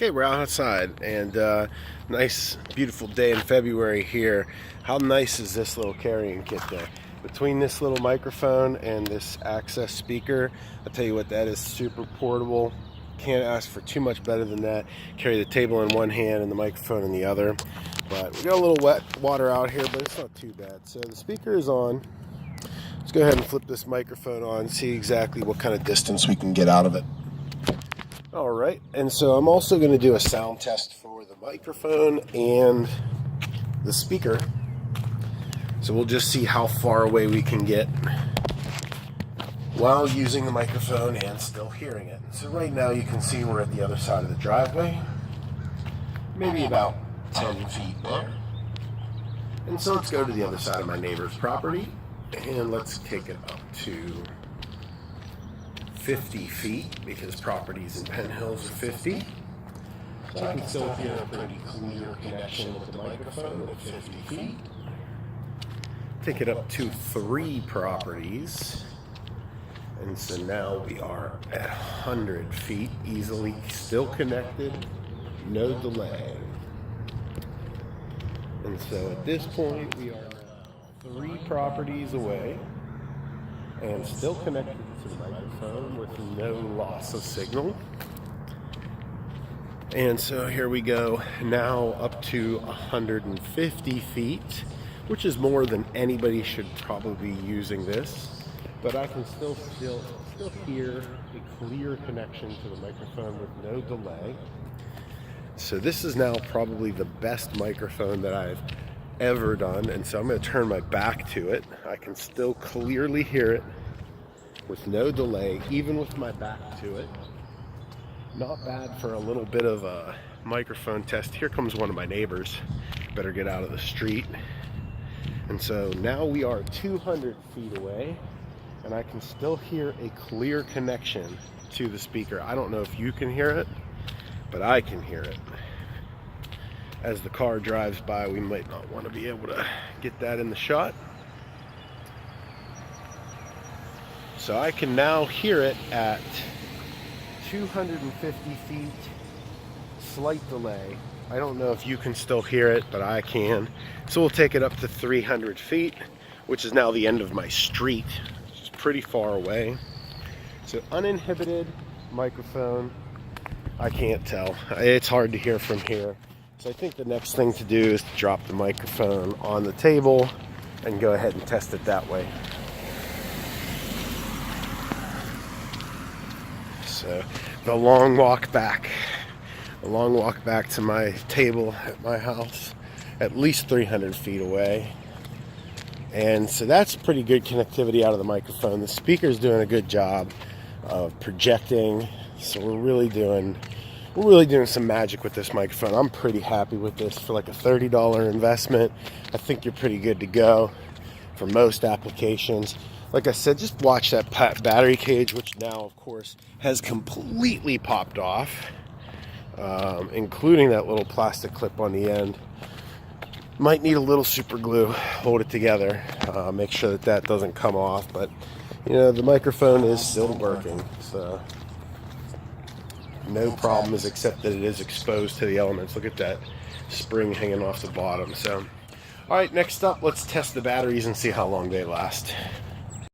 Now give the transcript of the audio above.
Okay, we're outside and nice beautiful day in February here. How nice is this little carrying kit though? Between this little microphone and this axxess speaker, I'll tell you what, that is super portable. Can't ask for too much better than that. Carry the table in one hand and the microphone in the other. But we got a little wet water out here, but it's not too bad. So the speaker is on. Let's go ahead and flip this microphone on, see exactly what kind of distance we can get out of it. All right, and so I'm also going to do a sound test for the microphone and the speaker. So we'll just see how far away we can get while using the microphone and still hearing it. So right now you can see we're at the other side of the driveway, maybe about 10 feet there. And so let's go to the other side of my neighbor's property and let's take it up to 50 feet, because properties in Penn Hills are 50. So I can still hear a pretty clear connection with the microphone at 50 feet. Take it up to 3 properties. And so now we are at 100 feet, easily still connected, no delay. And so at this point we are 3 properties away and still connected to the microphone with no loss of signal. And so here we go, now up to 150 feet, which is more than anybody should probably be using this, but I can still hear a clear connection to the microphone with no delay. So this is now probably the best microphone that I've ever done, and so I'm going to turn my back to it. I can still clearly hear it with no delay, even with my back to it. Not bad for a little bit of a microphone test. Here comes one of my neighbors. Better get out of the street. And so now we are 200 feet away, and I can still hear a clear connection to the speaker. I don't know if you can hear it, but I can hear it. As the car drives by, we might not want to be able to get that in the shot. So I can now hear it at 250 feet, slight delay. I don't know if you can still hear it, but I can. So we'll take it up to 300 feet, which is now the end of my street. It's pretty far away. So uninhibited microphone. I can't tell. It's hard to hear from here. So I think the next thing to do is to drop the microphone on the table and go ahead and test it that way. So the long walk back to my table at my house, at least 300 feet away. And so that's pretty good connectivity out of the microphone. The speaker's doing a good job of projecting. So we're really doing some magic with this microphone. I'm pretty happy with this. For like a $30 investment, I think you're pretty good to go for most applications. Like I said, just watch that battery cage, which now, of course, has completely popped off, including that little plastic clip on the end. Might need a little super glue, hold it together, make sure that that doesn't come off. But, you know, the microphone is still working, so no problems, except that it is exposed to the elements. Look at that spring hanging off the bottom. So, all right, next up, let's test the batteries and see how long they last.